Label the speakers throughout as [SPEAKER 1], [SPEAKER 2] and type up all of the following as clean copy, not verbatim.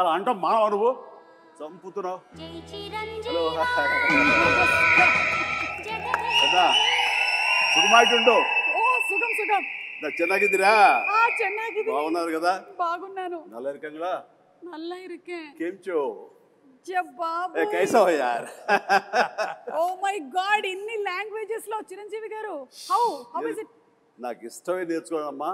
[SPEAKER 1] అలా అంటాం మానవ నువ్వు చంపుతున్నావు. హలో సుఖమాయిట్టుండు.
[SPEAKER 2] సుఖం సుఖం.
[SPEAKER 1] ಚೆನ್ನಾಗಿದ್ದೀರಾ?
[SPEAKER 2] ಚೆನ್ನಾಗಿದ್ದೀನಿ.
[SPEAKER 1] బాగున్నారు కదా?
[SPEAKER 2] బాగున్నాను.
[SPEAKER 1] నల్ల ఇరుకంగా?
[SPEAKER 2] నల్ల ఇరుకే.
[SPEAKER 1] కేంచో?
[SPEAKER 2] జబాబు.
[SPEAKER 1] ఏ కైసా హో యార్?
[SPEAKER 2] ఓ మై గాడ్, ఇన్ని లాంగ్వేజెస్ లో చిరంజీవి గారు. How is it?
[SPEAKER 1] నాకు ఇష్టమై నేర్చుకోవాలమ్మా.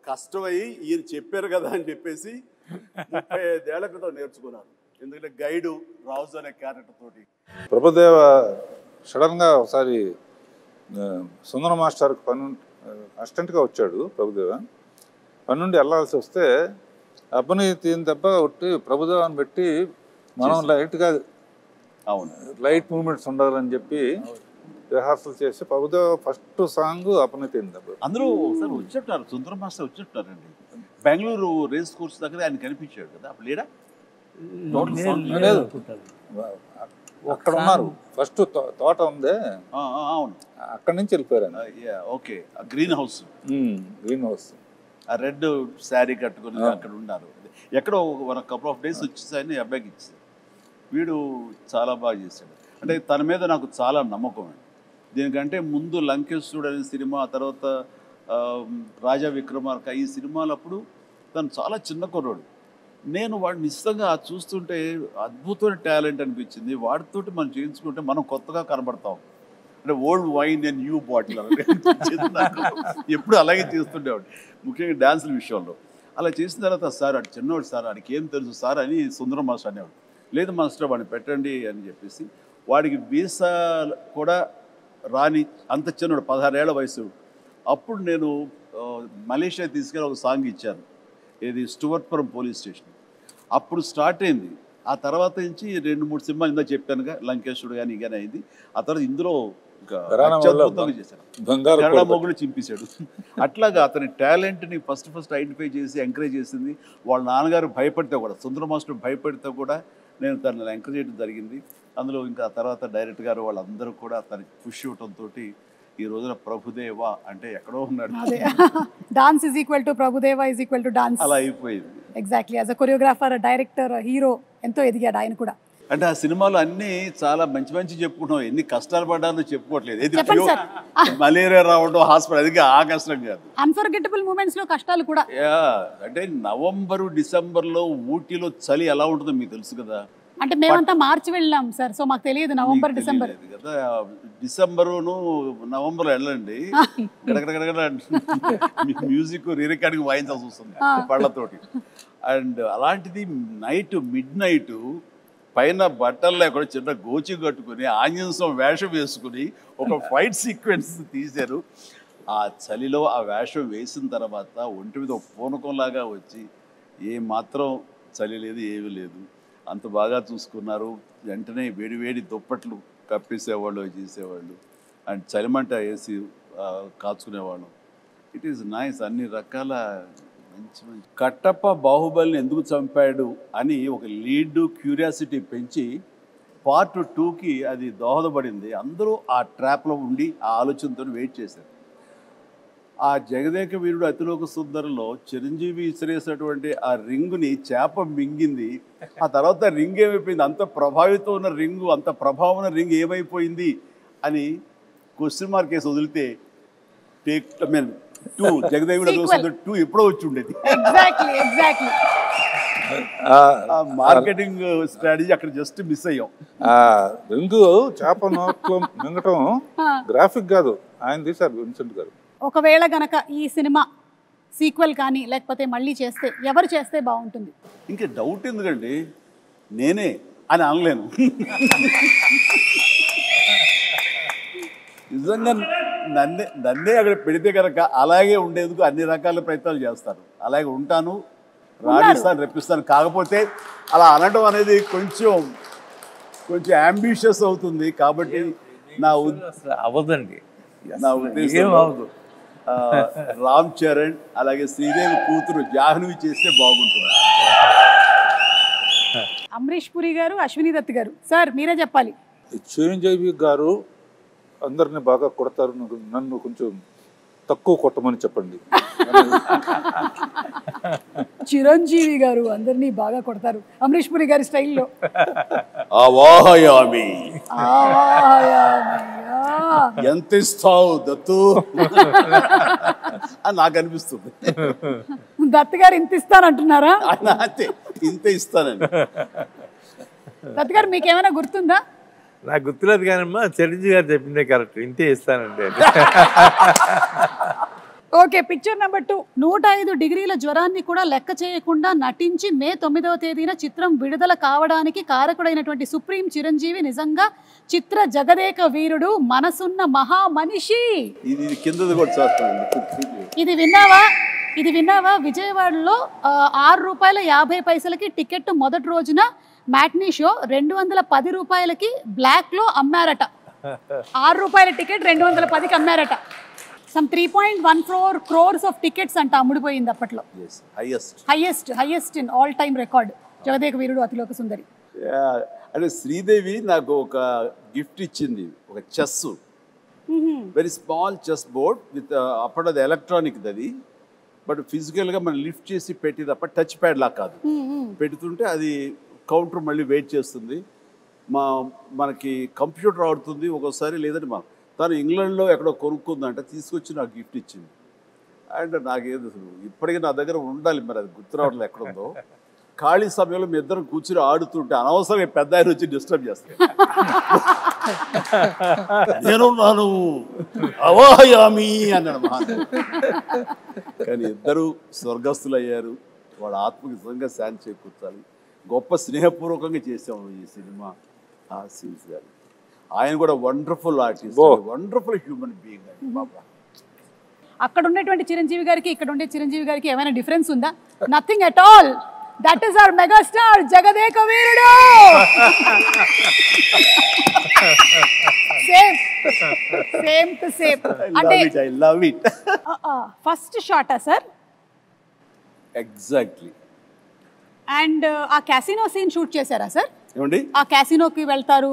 [SPEAKER 1] కష్టమై ఈయన చెప్పారు కదా అని చెప్పేసి 35 ఏళ్ల క్రితం నేర్చుకున్నాను. ఎందుకంటే గైడు రాజు అనే క్యారెక్టర్ తోటి.
[SPEAKER 3] ప్రభుదేవ సడన్గా ఒకసారి సుందర మాస్టర్కి అసిస్టెంట్గా వచ్చాడు. ప్రభుదేవ పని నుండి వెళ్ళాల్సి వస్తే అబ్బని తీని దెబ్బ కొట్టి ప్రభుదేవాన్ని పెట్టి మనం లైట్గా లైట్ మూమెంట్స్ ఉండాలని చెప్పి రిహార్సల్ చేసి ప్రభుదేవ ఫస్ట్ సాంగ్ అబ్బని తీని దెబ్బ.
[SPEAKER 1] అందరూ ఒకసారి వచ్చేటారు, సుందర మాస్టర్ వచ్చేటారండి. బెంగళూరు రేస్ కోర్స్ దగ్గర ఆయన కనిపించాడు కదా, అప్పుడు లేడా?
[SPEAKER 3] లేదు, అక్కడ ఉన్నారు. ఫస్ట్ తోట ఉందే,
[SPEAKER 1] అవును,
[SPEAKER 3] అక్కడి నుంచి వెళ్ళిపోయారు.
[SPEAKER 1] Okay, green house.
[SPEAKER 3] Green house
[SPEAKER 1] ఆ రెడ్ శారీ కట్టుకుని అక్కడ ఉన్నారు. ఎక్కడో ఒక కపుల్ ఆఫ్ డేస్ వచ్చేసాయని అబ్బాయికి ఇచ్చేది. వీడు చాలా బాగా చేశాడు. అంటే తన మీద నాకు చాలా నమ్మకం అండి. దీనికంటే ముందు లంకేశ్వరుడు అనే సినిమా, ఆ తర్వాత రాజా విక్రమార్క, ఈ సినిమాలప్పుడు తను చాలా చిన్న కుర్రాడు. నేను వాడిని నిశ్చితంగా చూస్తుంటే అద్భుతమైన టాలెంట్ అనిపించింది. వాడితోటి మనం చేయించుకుంటే మనం కొత్తగా కనబడతాం. అంటే old wine and new bottle అనిపించింది నాకు. ఎప్పుడు అలాగే చేస్తుండేవాడు, ముఖ్యంగా డ్యాన్సుల విషయంలో. అలా చేసిన తర్వాత సార్ అటు చిన్నవాడు సార్, వాడికి ఏం తెలుసు సార్ అని సుందర మాస్టర్ అనేవాడు. లేదు మాస్టర్ వాడిని పెట్టండి అని చెప్పేసి, వాడికి వీసా కూడా రాని అంత చిన్నవాడు, 16 ఏళ్ల వయసు. అప్పుడు నేను మలేషియా తీసుకెళ్ళి ఒక సాంగ్ ఇచ్చాను, ఇది స్టువర్ట్పురం పోలీస్ స్టేషన్. అప్పుడు స్టార్ట్ అయింది. ఆ తర్వాత నుంచి 2-3 సినిమాలు ఇందా చెప్పానుగా, లంకేశ్వరుడు కానీ కానీ అయింది. ఆ తర్వాత ఇందులో అత్యద్భుతంగా చేశాను, కన్నడ మొగుడు చింపేశాడు. అట్లాగా అతని టాలెంట్ని ఫస్ట్ ఐడెంటిఫై చేసి ఎంకరేజ్ చేసింది. వాళ్ళ నాన్నగారు భయపడితే కూడా, సుందర మాస్టర్ భయపడితే కూడా నేను తనని ఎంకరేజ్ చేయడం జరిగింది. అందులో ఇంకా తర్వాత డైరెక్టర్ గారు వాళ్ళందరూ కూడా తనకి పుష్ ఇవ్వడంతో ఈ రోజున ప్రభుదేవ అంటే ఎక్కడో ఉన్నాడు.
[SPEAKER 2] Dance is equal to Prabhudeva is equal to dance
[SPEAKER 1] అలా అయిపోయింది.
[SPEAKER 2] Exactly. As a choreographer, director, hero ఎంతో ఎదిగాడు ఆయన కూడా.
[SPEAKER 1] అంటే ఆ సినిమాలో అన్ని చాలా మంచి మంచి చెప్పుకుంటాం, ఎన్ని కష్టాలు పడ్డానో చెప్పుకోవట్లేదు. మలేరియా రావడం, హాస్పిటల్, అది ఆ కష్టం కాదు.
[SPEAKER 2] అన్ఫర్గెటబుల్ మూమెంట్స్ లో కష్టాలు కూడా.
[SPEAKER 1] అంటే నవంబరు డిసెంబర్లో ఊటీలో చలి ఎలా ఉంటుందో మీకు తెలుసు కదా.
[SPEAKER 2] అంటే మేమంతా మార్చి వెళ్ళాం సార్, సో మాకు తెలియదు నవంబర్ డిసెంబర్
[SPEAKER 1] కదా. డిసెంబరును నవంబర్ వెళ్ళండి, గడగడగడ మ్యూజిక్ రికార్డింగ్ వాయించాల్సి వస్తుంది పళ్ళతోటి. అండ్ అలాంటిది నైట్ మిడ్ నైట్ పైన బట్టలు లేకుండా చిన్న గోచి కట్టుకుని ఆంజనేయం వేషం వేసుకుని ఒక ఫైట్ సీక్వెన్స్ తీశారు. ఆ చలిలో ఆ వేషం వేసిన తర్వాత ఒంటి మీద ఒక పూనకంలాగా వచ్చి ఏ మాత్రం చలి లేదు, ఏమీ లేదు, అంత బాగా చూసుకున్నారు. వెంటనే వేడి దుప్పట్లు కప్పేసేవాళ్ళు, చేసేవాళ్ళు. అండ్ చలిమంట వేసి కాచుకునేవాళ్ళు. It is nice. అన్ని రకాల మంచి కట్టప్ప బాహుబలిని ఎందుకు చంపాడు అని ఒక లీడ్ క్యూరియాసిటీ పెంచి పార్ట్ 2కి అది దోహదపడింది. అందరూ ఆ ట్రాప్లో ఉండి ఆ ఆలోచనతో వెయిట్ చేశారు. ఆ జగదేక వీరుడు అతిలోక సుందరంలో చిరంజీవి విసిరేసినటువంటి ఆ రింగుని చేప మింగింది. ఆ తర్వాత రింగ్ ఏమైపోయింది, అంత ప్రభావితం ఉన్న రింగు, అంత ప్రభావం ఉన్న రింగ్ ఏమైపోయింది అని క్వశ్చన్ మార్క్ వేసి వదిలితే టేక్ 2 జగదేక వీరుడు 2 ఎప్పుడో వచ్చి ఉండేది. మార్కెటింగ్ స్ట్రాటజీ అక్కడ జస్ట్ మిస్ అయ్యాం.
[SPEAKER 3] రింగు చేప నోట్లో మింగటం గ్రాఫిక్ కాదు, ఆయన తీశారు విన్సెంట్ గారు.
[SPEAKER 2] ఒకవేళ గనక ఈ సినిమా సీక్వెల్ కానీ లేకపోతే మళ్ళీ చేస్తే ఎవరు చేస్తే బాగుంటుంది?
[SPEAKER 1] ఇంకా డౌట్ ఎందుకండి, నేనే అని అనలేను. నిజంగా నన్నే అక్కడ పెడితే కనుక అలాగే ఉండేందుకు అన్ని రకాల ప్రయత్నాలు చేస్తారు. అలాగే ఉంటాను, రాణిస్తాను, రెప్పిస్తాను. కాకపోతే అలా అనడం అనేది కొంచెం అంబిషియస్ అవుతుంది. కాబట్టి నా ఉద్దేశం రామ్ చరణ్ అలాగే శ్రీదేవి కూతురు జాహ్నవి చేస్తే బాగుంటుంది.
[SPEAKER 2] అమరీష్ పురి గారు, అశ్విని దత్ గారు, సార్ మీరే చెప్పాలి.
[SPEAKER 3] చిరంజీవి గారు అందరిని బాగా కొడతారు, నన్ను కొంచెం తక్కువ కొట్టమని చెప్పండి.
[SPEAKER 2] చిరంజీవి గారు అందరినీ బాగా కొడతారు అమరీష్ పురి గారి స్టైల్లో.
[SPEAKER 1] అవాహయామి ఎంత ఇస్తావు దత్తు అని నాకు అనిపిస్తుంది.
[SPEAKER 2] దత్ గారు ఇంత ఇస్తానంటున్నారా?
[SPEAKER 1] అంతే, ఇంత ఇస్తానండి.
[SPEAKER 2] దత్ గారు మీకేమైనా గుర్తుందా?
[SPEAKER 4] నాకు గుర్తులేదు కానమ్మా, చిరంజీవి గారు చెప్పిందే కరెక్ట్, ఇంతే ఇస్తానంటే.
[SPEAKER 2] Okay, picture number 2. 105 డిగ్రీల జ్వరాన్ని కూడా లెక్క చేయకుండా నటించి మే 9వ తేదీన చిత్రం విడుదల కావడానికి కారకుడైనటువంటి సుప్రీం చిరంజీవి నిజంగా చిత్ర జగదేక వీరుడు, మనసున్న మహా మనిషి.
[SPEAKER 1] ఇది కిందది కూడా చూస్తానండి.
[SPEAKER 2] ఇది విన్నావా? విజయవాడలో ₹6.50 టికెట్ మొదటి రోజున మ్యాట్నీ షో 210 రూపాయలకి బ్లాక్లో అమ్మారట. ₹6 టికెట్ 210కి అమ్మారట. సమ్ 3.14 crores ఆఫ్ టికెట్స్ అంట అమ్ముడిపోయింది అప్పట్లో. Highest in all time record Jagadeka Veerudu Athiloka Sundari.
[SPEAKER 1] అంటే శ్రీదేవి నాకు ఒక గిఫ్ట్ ఇచ్చింది, ఒక chess, very small chess board with అప్పుడు అది ఎలక్ట్రానిక్ అది, బట్ ఫిజికల్గా మనం లిఫ్ట్ చేసి పెట్టి తప్ప టచ్ ప్యాడ్ లా కాదు. పెడుతుంటే అది కౌంటర్ మళ్ళీ వెయిట్ చేస్తుంది, మనకి కంప్యూటర్ ఆడుతుంది ఒక్కోసారి, లేదంటే తను ఇంగ్లాండ్లో ఎక్కడో కొనుక్కుందంటే తీసుకొచ్చి నాకు గిఫ్ట్ ఇచ్చింది. అండ్ నాకేదో ఇప్పటికీ నా దగ్గర ఉండాలి, మరి అది గుర్తు రావట్లేదు ఎక్కడుందో. ఖాళీ సమయంలో మీ ఇద్దరం కూర్చుని ఆడుతుంటే అనవసరంగా పెద్ద ఆయన వచ్చి డిస్టర్బ్ చేస్తాను. నేనున్నాను అవాహయామి అన్నాడు మహాన్. కానీ ఇద్దరు స్వర్గస్థులు అయ్యారు, వాళ్ళ ఆత్మకి నిజంగా శాంతి చేకూర్చాలి. గొప్ప స్నేహపూర్వకంగా చేసాము ఈ సినిమా. ఆ సీన్స్ గారు, ఆయన కూడా wonderful artist, wonderful human being అండి బాబా.
[SPEAKER 2] అక్కడ ఉన్నటువంటి చిరంజీవి గారికి ఇక్కడ ఉండే చిరంజీవి గారికి ఏమైనా డిఫరెన్స్ ఉందా? Nothing at all. That is our megastar Jagadeka Veerudu. Same to same. అంటే
[SPEAKER 1] ఐ లవ్ ఇట్.
[SPEAKER 2] ఫస్ట్ షాటా సార్?
[SPEAKER 1] ఎగ్జాక్ట్లీ.
[SPEAKER 2] అండ్ ఆ క్యాసినో సీన్ షూట్ చేశారా సార్?
[SPEAKER 1] ఏమండి,
[SPEAKER 2] ఆ క్యాసినోకి వెళ్తారు.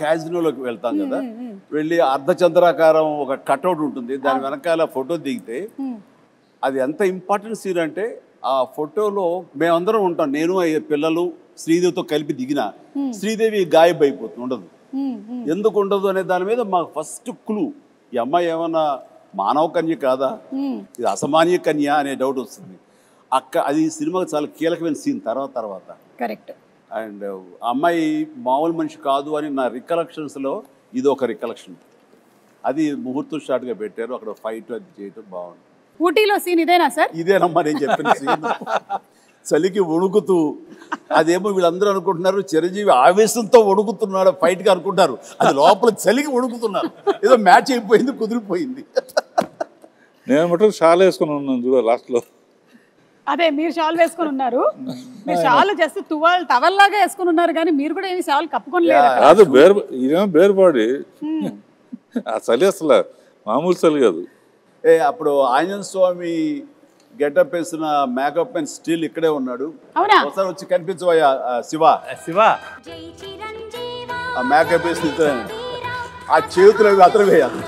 [SPEAKER 1] క్యాజినోలోకి వెళ్తాం కదా, వెళ్ళి అర్ధచంద్రాకారం ఒక కట్అవుట్ ఉంటుంది, దాని వెనకాల ఫోటో దిగితే అది ఎంత ఇంపార్టెంట్ సీన్ అంటే, ఆ ఫోటోలో మేమందరం ఉంటాం, నేను పిల్లలు శ్రీదేవితో కలిపి దిగిన, శ్రీదేవి గాయబ్ అయిపోతుంది, ఉండదు. ఎందుకు ఉండదు అనే దాని మీద మాకు ఫస్ట్ క్లూ, ఈ అమ్మాయి ఏమన్నా మానవ కన్య కాదా, ఇది అసామాన్య కన్య అనే డౌట్ వస్తుంది. అది సినిమాకి చాలా కీలకమైన సీన్ తర్వాత.
[SPEAKER 2] కరెక్ట్.
[SPEAKER 1] అండ్ అమ్మాయి మామూలు మనిషి కాదు అని నా రికలెక్షన్స్లో ఇది ఒక రికలెక్షన్. అది ముహూర్తం షాట్గా పెట్టారు, అక్కడ ఫైట్ అది చేయటం బాగుంది.
[SPEAKER 2] ఊటీలో సీన్ ఇదేనా సార్?
[SPEAKER 1] ఇదేనమ్మా నేను చెప్పిన సీన్. చలికి వణుకుతూ, అదేమో వీళ్ళందరూ అనుకుంటున్నారు చిరంజీవి ఆవేశంతో వణుకుతున్నాడు ఫైట్గా అనుకుంటారు, అది లోపల చలికి వణుకుతున్నారు. ఏదో మ్యాచ్ అయిపోయింది, కుదిరిపోయింది.
[SPEAKER 3] నేను మటుకు షాల్ వేసుకుని ఉన్నాను చూడ లాస్ట్లో.
[SPEAKER 2] అదే మీరు షాల్ వేసుకుని ఉన్నారు, మీరు షాల్ జస్ట్ టవల్ లాగా వేసుకుని ఉన్నారు, కానీ మీరు కూడా ఏమి షాల్ కప్పుకోలేదు.
[SPEAKER 3] కాదు, ఇదేమో బేర్ బాడీ, ఆ చలి అసలు మామూలు చలి కాదు.
[SPEAKER 1] అప్పుడు ఆంజనేయ స్వామి గెటప్ వేసిన మేకప్ అండ్ స్టిల్ ఇక్కడే ఉన్నాడు.
[SPEAKER 2] అవునా?
[SPEAKER 1] ఒకసారి వచ్చి కనిపించవయ్యా శివ. ఆ మేకప్ వేసిన ఆ చేతులు అవి అతను వేయాలి.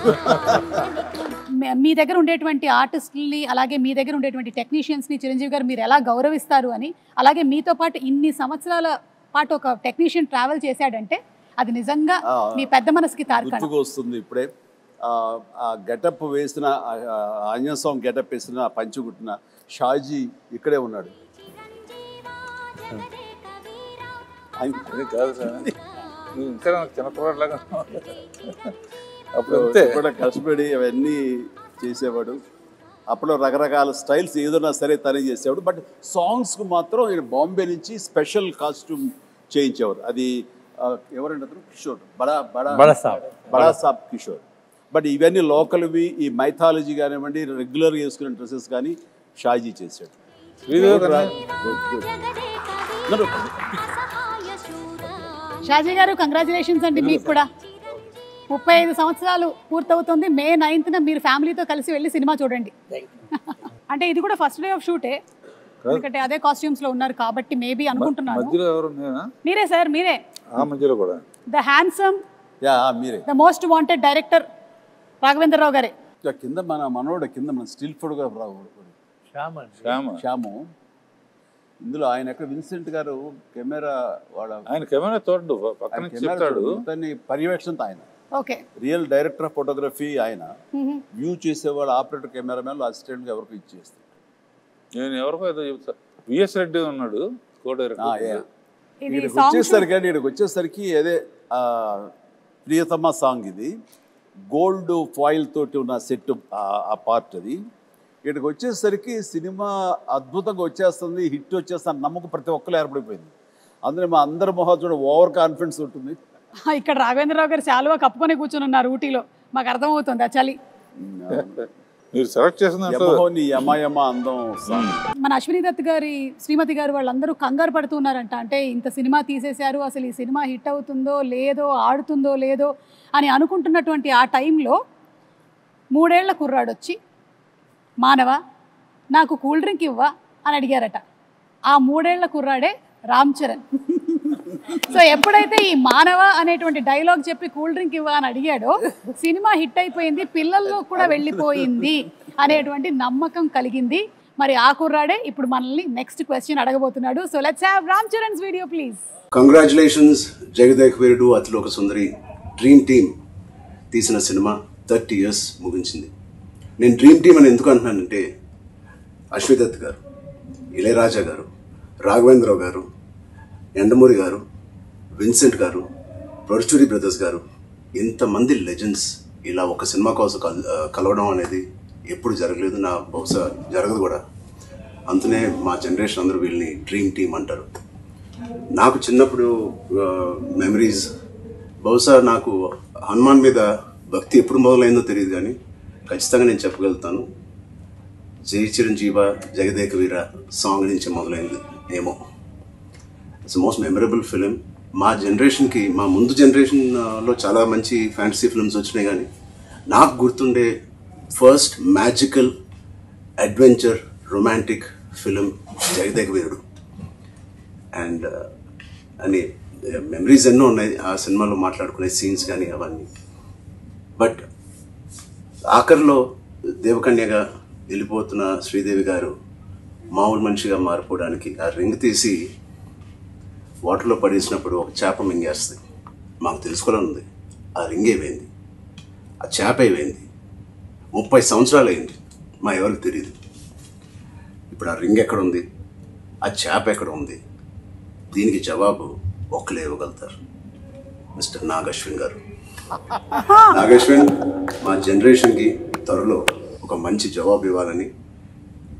[SPEAKER 2] మీ దగ్గర ఉండేటువంటి ఆర్టిస్టుల్ని, అలాగే మీ దగ్గర ఉండేటువంటి టెక్నీషియన్స్ని చిరంజీవి గారు మీరు ఎలా గౌరవిస్తారు అని, అలాగే మీతో పాటు ఇన్ని సంవత్సరాల పాటు ఒక టెక్నీషియన్ ట్రావెల్ చేశాడంటే అది నిజంగా మీ పెద్ద మనసుకి తార్కాణం.
[SPEAKER 1] వస్తుంది ఇప్పుడే ఆ గెటప్ వేసిన ఆంజనేయ స్వామి గెటప్ వేసిన పంచుగుట్టిన షాజీ ఇక్కడే ఉన్నాడు.
[SPEAKER 3] కాదు సార్, ఇంకా చిన్నపిల్లలాగా
[SPEAKER 1] అప్పుడు కూడా కష్టపడి అవన్నీ చేసేవాడు. అప్పుడు రకరకాల స్టైల్స్ ఏదైనా సరే తనే చేసేవాడు. బట్ సాంగ్స్కు మాత్రం నేను బాంబే నుంచి స్పెషల్ కాస్ట్యూమ్ చేయించేవారు. అది ఎవరంటే అతను కిషోర్, బడా సాబ్ కిషోర్. బట్ ఇవన్నీ లోకల్వి, ఈ మైథాలజీ కానివ్వండి, రెగ్యులర్గా వేసుకునే డ్రెస్సెస్ కానీ షాజీ చేశాడు.
[SPEAKER 2] షాజీ గారు కంగ్రాచులేషన్స్ అండి. మీకు కూడా 35 సంవత్సరాలు పూర్తవుతుంది. మే 9th మీరు ఫ్యామిలీతో కలిసి వెళ్ళి సినిమా చూడండి. అంటే ఇది కూడా ఫస్ట్ డే ఆఫ్ షూటే, ఎందుకంటే అదే కాస్ట్యూమ్స్ లో ఉన్నారు కాబట్టి మేబీ అనుకుంటున్నాను. మీరే సార్, మీరే the handsome, the most wanted director Raghavendra Rao గారే.
[SPEAKER 1] కింద మన మనోడు, కింద మన స్టిల్ ఫోటోగ్రాఫర్ శ్యాము, ఇందులో ఆయన ఎక్కడ విన్సెంట్ గారు కెమెరా వాళ్ళ
[SPEAKER 3] ఆయన కెమెరా తోడు పక్కన నుంచి చెప్తాడు.
[SPEAKER 1] దాన్ని పర్యవేక్షణతో ఆయన
[SPEAKER 2] okay
[SPEAKER 1] real director of photography ఆయన, వ్యూ చేసేవాళ్ళు ఆపరేటర్ కెమెరామెన్ అసిస్టెంట్గా ఎవరికి ఇచ్చేస్తారు.
[SPEAKER 3] నేను ఎవరికో ఏదో చెప్తా, విఎస్ రెడ్డి ఉన్నాడు కో డైరెక్టర్.
[SPEAKER 2] ఇది
[SPEAKER 1] ఇక్కడికి
[SPEAKER 2] సాంగ్
[SPEAKER 1] వచ్చేసరికి అంటే ఇక్కడికి వచ్చేసరికి అదే ప్రియతమ సాంగ్ ఇది, గోల్డ్ ఫాయిల్ తోటి ఉన్న సెట్ ఆ పార్ట్ అది. ఇక్కడికి వచ్చేసరికి సినిమా అద్భుతంగా వచ్చేస్తుంది, హిట్ వచ్చేస్తుంది నమ్మకం ప్రతి ఒక్కరు ఏర్పడిపోయింది. అందులో మా అందరి మొహం చూడ ఓవర్ కాన్ఫిడెన్స్ ఉంటుంది.
[SPEAKER 2] ఇక్కడ రాఘవేంద్రరావు గారు చాలువా కప్పుకొని కూర్చొని ఉన్నారు ఊటీలో, మాకు అర్థమవుతుంది ఆ చలి.
[SPEAKER 3] మీరు సెలెక్ట్ చేసిన
[SPEAKER 1] యమయమ అందం సాంగ్.
[SPEAKER 2] మన అశ్విని దత్ గారి శ్రీమతి గారు వాళ్ళందరూ కంగారు పడుతున్నారంట. అంటే ఇంత సినిమా తీసేశారు, అసలు ఈ సినిమా హిట్ అవుతుందో లేదో, ఆడుతుందో లేదో అని అనుకుంటున్నటువంటి ఆ టైంలో 3 ఏళ్ల కుర్రాడు వచ్చి, మానవ నాకు కూల్ డ్రింక్ ఇవ్వా అని అడిగారట. ఆ 3 ఏళ్ల కుర్రాడే రామ్ చరణ్. సో ఎప్పుడైతే ఈ మానవ అనేటువంటి డైలాగ్ చెప్పి కూల్ డ్రింక్ ఇవ్వ అని అడిగాడో సినిమా హిట్ అయిపోయింది, పిల్లల్లో కూడా వెళ్ళిపోయింది అనేటువంటి నమ్మకం కలిగింది. మరి ఆ కుర్రాడే ఇప్పుడు మనల్ని నెక్స్ట్ క్వశ్చన్ అడగబోతున్నాడు. So let's have Ram Charan's video please.
[SPEAKER 5] Congratulations Jagadek Veerudu Athiloka Sundari dream team తీసిన సినిమా 30 years ముగించింది. నేను డ్రీమ్ టీమ్ అని ఎందుకు అంటున్నానంటే, అశ్విని దత్ గారు, ఇళయరాజా గారు, రాఘవేంద్రరావు గారు, ఎండమూరి గారు, విన్సెంట్ గారు, పరుచూరి బ్రదర్స్ గారు, ఇంతమంది లెజెండ్స్ ఇలా ఒక సినిమా కోసం కలవడం అనేది ఎప్పుడు జరగలేదు, నా బహుశా జరగదు కూడా. అందునే మా జనరేషన్ అందరూ వీళ్ళని డ్రీమ్ టీమ్ అంటారు. నాకు చిన్నప్పుడు మెమరీస్, బహుశా నాకు హనుమాన్ మీద భక్తి ఎప్పుడు మొదలైందో తెలియదు, కానీ ఖచ్చితంగా నేను చెప్పగలుగుతాను, జై చిరంజీవ జగదేక వీర సాంగ్ నుంచి మొదలైంది ఏమో. It's most memorable film. మా జనరేషన్కి, మా ముందు జనరేషన్లో చాలా మంచి ఫ్యాంటసీ ఫిల్మ్స్ వచ్చినాయి, కానీ నాకు గుర్తుండే first magical adventure romantic film Jagadeka Veerudu. And అని మెమరీస్ ఎన్నో ఉన్నాయి ఆ సినిమాలో, మాట్లాడుకునే సీన్స్ కానీ అవన్నీ. బట్ ఆఖరిలో దేవకన్యగా వెళ్ళిపోతున్న శ్రీదేవి గారు మామూలు మనిషిగా మారిపోవడానికి ఆ రింగ్ తీసి వాటర్లో పడేసినప్పుడు ఒక చేప మింగేస్తుంది. మాకు తెలుసుకోవాలని ఉంది, ఆ రింగ్ ఏమైంది, ఆ చేప ఏమైంది. 30 సంవత్సరాలు అయింది, మా ఎవరికి తెలియదు. ఇప్పుడు ఆ రింగ్ ఎక్కడ ఉంది, ఆ చేప ఎక్కడ ఉంది, దీనికి జవాబు ఒక్కలే ఇవ్వగలుగుతారు, మిస్టర్ నాగశ్విన్ గారు. నాగశ్విన్ మా జనరేషన్కి త్వరలో ఒక మంచి జవాబు ఇవ్వాలని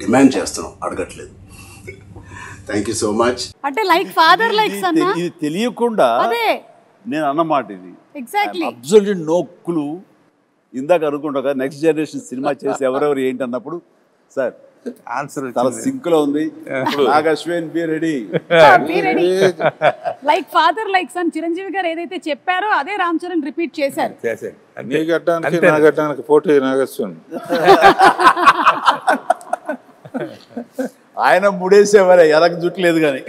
[SPEAKER 5] డిమాండ్ చేస్తున్నాం, అడగట్లేదు. Thank you so much.
[SPEAKER 2] అంటే లైక్ ఫాదర్ లైక్ సన్.
[SPEAKER 1] ఇది తెలియకుండా
[SPEAKER 2] అదే
[SPEAKER 1] నేను అన్నమాట ఇది.
[SPEAKER 2] Exactly
[SPEAKER 1] absolute no clue. ఇందాక అనుకుంటా నెక్స్ట్ జనరేషన్ సినిమా చేసి ఎవరెవరు ఏంటి అన్నప్పుడు, సార్
[SPEAKER 4] ఆన్సర్
[SPEAKER 1] చాలా సింక్ లో ఉంది, Nag Ashwin be ready.
[SPEAKER 2] Like father like son Chiranjeevi garu ఏదైతే చెప్పారో అదే రామ్ చరణ్ రిపీట్ చేశారు.
[SPEAKER 3] నీ గడ్డానికి నా గడ్డానికి పోటీ నాగశ్విన్.
[SPEAKER 1] ఆయన ముడేసేవారే, ఎనకు జుట్లేదు కానీ.